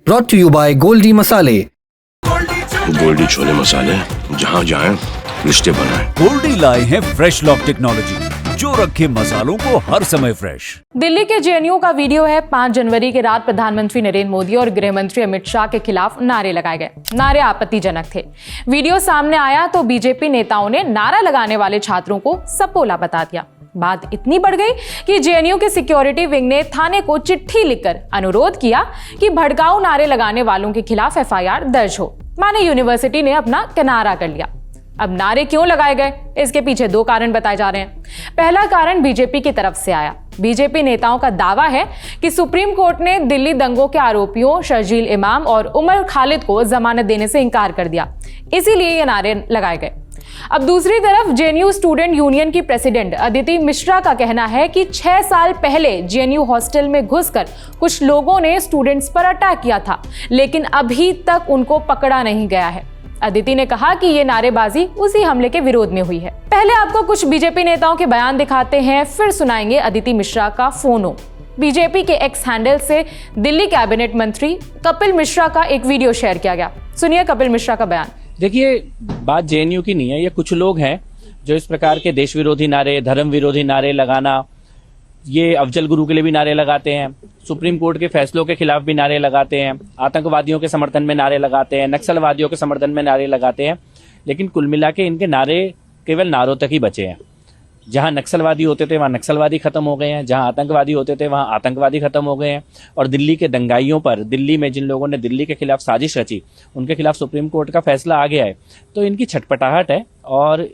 Brought to you by Goldi Masale. Goldy chole मसाले, जहाँ जाएं रिश्ते बनाएं। गोल्डी लाए हैं फ्रेश लॉक टेक्नोलॉजी, जो रखे मसालों को हर समय फ्रेश। दिल्ली के जेएनयू का वीडियो है। 5 जनवरी की रात प्रधानमंत्री नरेंद्र मोदी और गृह मंत्री अमित शाह के खिलाफ नारे लगाए गए। नारे आपत्तिजनक थे। वीडियो सामने आया तो बीजेपी नेताओं ने नारा लगाने वाले छात्रों को सपोला बता दिया। बात इतनी बढ़ गई कि जेएनयू के सिक्योरिटी विंग ने थाने को चिट्ठी लिखकर अनुरोध किया कि भड़काऊ नारे लगाने वालों के खिलाफ एफआईआर दर्ज हो। माने यूनिवर्सिटी ने अपना किनारा कर लिया। अब नारे क्यों लगाए गए, इसके पीछे 2 कारण बताए जा रहे हैं। पहला कारण बीजेपी की तरफ से आया। बीजेपी नेताओं का दावा है कि सुप्रीम कोर्ट ने दिल्ली दंगों के आरोपियों शर्जील इमाम और उमर खालिद को जमानत देने से इनकार कर दिया, इसीलिए ये नारे लगाए गए। अब दूसरी तरफ जेएनयू स्टूडेंट यूनियन की प्रेसिडेंट अदिति मिश्रा का कहना है कि 6 साल पहले जेएनयू हॉस्टल में घुसकर कुछ लोगों ने स्टूडेंट्स पर अटैक किया था, लेकिन अभी तक उनको पकड़ा नहीं गया है। अदिति ने कहा कि ये नारेबाजी उसी हमले के विरोध में हुई है। पहले आपको कुछ बीजेपी नेताओं के बयान दिखाते हैं, फिर सुनाएंगे अदिति मिश्रा का फोनो। बीजेपी के एक्स हैंडल से दिल्ली कैबिनेट मंत्री कपिल मिश्रा का एक वीडियो शेयर किया गया। सुनिए कपिल मिश्रा का बयान। देखिए, बात जेएनयू की नहीं है। ये कुछ लोग हैं जो इस प्रकार के देश विरोधी नारे, धर्म विरोधी नारे लगाना, ये अफजल गुरु के लिए भी नारे लगाते हैं, सुप्रीम कोर्ट के फैसलों के खिलाफ भी नारे लगाते हैं, आतंकवादियों के समर्थन में नारे लगाते हैं, नक्सलवादियों के समर्थन में नारे लगाते हैं। लेकिन कुल मिला के इनके नारे केवल नारों तक ही बचे हैं। जहां नक्सलवादी होते थे वहां नक्सलवादी खत्म हो गए हैं, जहां आतंकवादी होते थे वहां आतंकवादी खत्म हो गए हैं। और दिल्ली के दंगाइयों पर, दिल्ली में जिन लोगों ने दिल्ली के खिलाफ साजिश रची, उनके खिलाफ सुप्रीम कोर्ट का फैसला आ गया है। तो इनकी छटपटाहट है और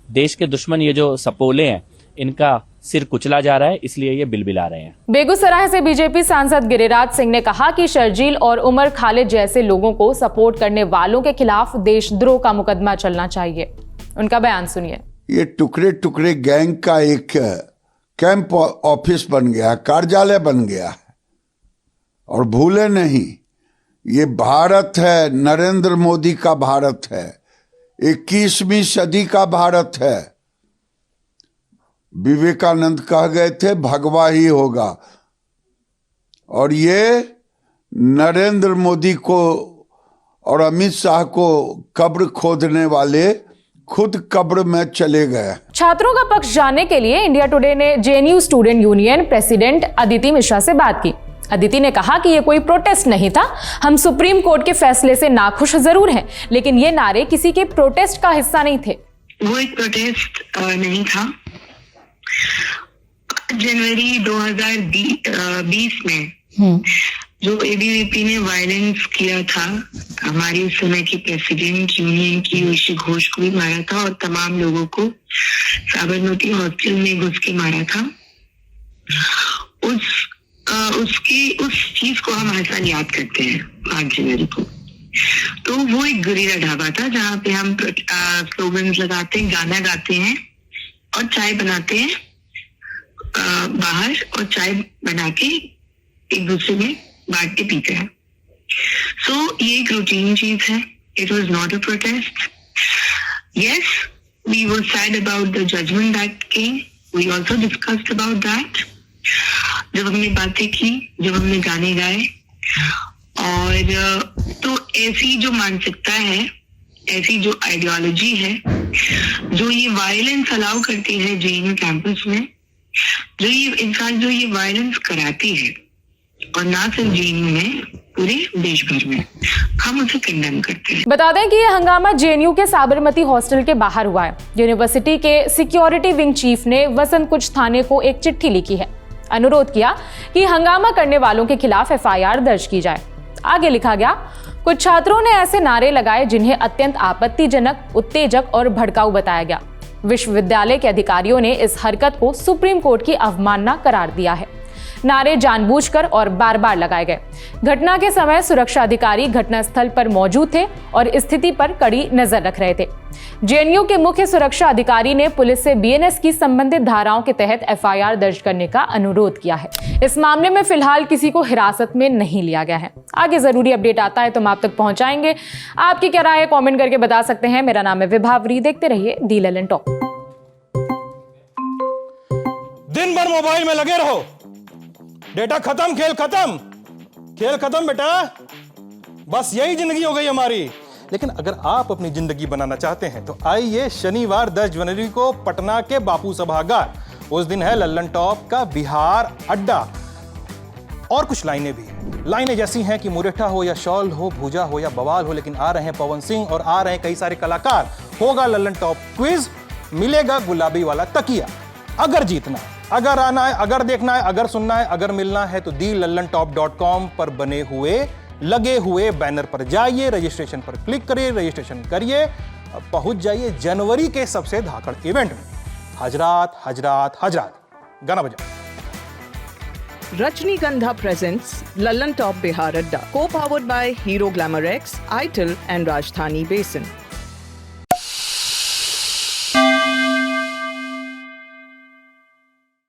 देश के दुश्मन ये जो सपोले हैं, इनका सिर कुचला जा रहा है, इसलिए ये बिलबिला रहे हैं। बेगूसराय से बीजेपी सांसद गिरिराज सिंह ने कहा कि शर्जील और उमर खालिद जैसे लोगों को सपोर्ट करने वालों के खिलाफ देशद्रोह का मुकदमा चलना चाहिए। उनका बयान सुनिए। ये टुकड़े टुकड़े गैंग का एक कैंप ऑफिस बन गया, कार्यालय बन गया है। और भूले नहीं, ये भारत है, नरेंद्र मोदी का भारत है, 21वीं सदी का भारत है। विवेकानंद कह गए थे भगवा ही होगा, और ये नरेंद्र मोदी को और अमित शाह को कब्र खोदने वाले खुद कब्र में चले गए। छात्रों का पक्ष जानने के लिए इंडिया टुडे ने JNU student union president Aditi Mishra से बात की। अदिति ने कहा कि ये कोई प्रोटेस्ट नहीं था। हम सुप्रीम कोर्ट के फैसले से नाखुश जरूर हैं, लेकिन ये नारे किसी के प्रोटेस्ट का हिस्सा नहीं थे। वो एक प्रोटेस्ट नहीं था। जनवरी 2020 में जो एबीवीपी ने वायलेंस किया था, हमारी उस समय की प्रेसिडेंट यूनियन की ऋषि घोष को भी मारा था और तमाम लोगों को साबरमती हॉस्टल में घुस के मारा था। उस चीज को हम हर साल याद करते हैं 5 जनवरी को। तो वो एक गुरीरा ढाबा था जहाँ पे हम स्लोगन्स लगाते हैं, गाना गाते हैं और चाय बनाते हैं बाहर, और चाय बना के एक दूसरे में बांट के पीते हैं। सो ये एक रूटीन चीज है। It was not a protest. Yes, we were sad about the judgement that came. We also discussed about that. जब हमने बातें की, जब हमने गाने गाए, और तो ऐसी जो मानसिकता है, ऐसी जो आइडियोलॉजी है, जो ये वायलेंस अलाउ करती है जेएनयू कैंपस में, जो ये वायलेंस कराती है, और ना सिर्फ जेएनयू में, पूरे देश भर में, हम उसे कंडेम करते हैं। बता दें कि यह हंगामा जेएनयू के साबरमती हॉस्टल के बाहर हुआ है। यूनिवर्सिटी के सिक्योरिटी विंग चीफ ने वसंत कुछ थाने को एक चिट्ठी लिखी है। अनुरोध किया कि हंगामा करने वालों के खिलाफ एफआईआर दर्ज की जाए। आगे लिखा गया, कुछ छात्रों ने ऐसे नारे लगाए जिन्हें अत्यंत आपत्तिजनक, उत्तेजक और भड़काऊ बताया गया। विश्वविद्यालय के अधिकारियों ने इस हरकत को सुप्रीम कोर्ट की अवमानना करार दिया है। नारे जानबूझकर और बार बार लगाए गए। घटना के समय सुरक्षा अधिकारी घटनास्थल पर मौजूद थे और स्थिति पर कड़ी नजर रख रहे थे। जेएनयू के मुख्य सुरक्षा अधिकारी ने पुलिस से बीएनएस की संबंधित धाराओं के तहत एफआईआर दर्ज करने का अनुरोध किया है। इस मामले में फिलहाल किसी को हिरासत में नहीं लिया गया है। आगे जरूरी अपडेट आता है तो हम आप तक पहुंचाएंगे। आपकी क्या राय है कमेंट करके बता सकते हैं। मेरा नाम है विभावरी। देखते रहिए दी ललन टॉक। दिन भर मोबाइल में लगे रहो, डेटा खत्म, खेल खत्म, खेल खत्म बेटा। बस यही जिंदगी हो गई हमारी। लेकिन अगर आप अपनी जिंदगी बनाना चाहते हैं तो आइए शनिवार 10 जनवरी को पटना के बापू सभागार। उस दिन है लल्लन टॉप का बिहार अड्डा। और कुछ लाइनें भी, लाइनें जैसी हैं कि मुरेठा हो या शॉल हो, भूजा हो या बवाल हो, लेकिन आ रहे हैं पवन सिंह और आ रहे हैं कई सारे कलाकार। होगा लल्लन टॉप क्विज, मिलेगा गुलाबी वाला तकिया। अगर जीतना है, अगर आना है, अगर देखना है, अगर सुनना है, अगर मिलना है तो thelallanTop.com पर बने हुए लगे हुए बैनर पर जाइए, रजिस्ट्रेशन पर क्लिक करिए, रजिस्ट्रेशन करिए और पहुंच जाइए जनवरी के सबसे धाकड़ इवेंट में। हजरात हजरात हजरात, गाना बजा। Rajnigandha presents Lallan Top Bihar Adda, co-powered by Hero Glamour X, ITIL and Rajdhani Basin.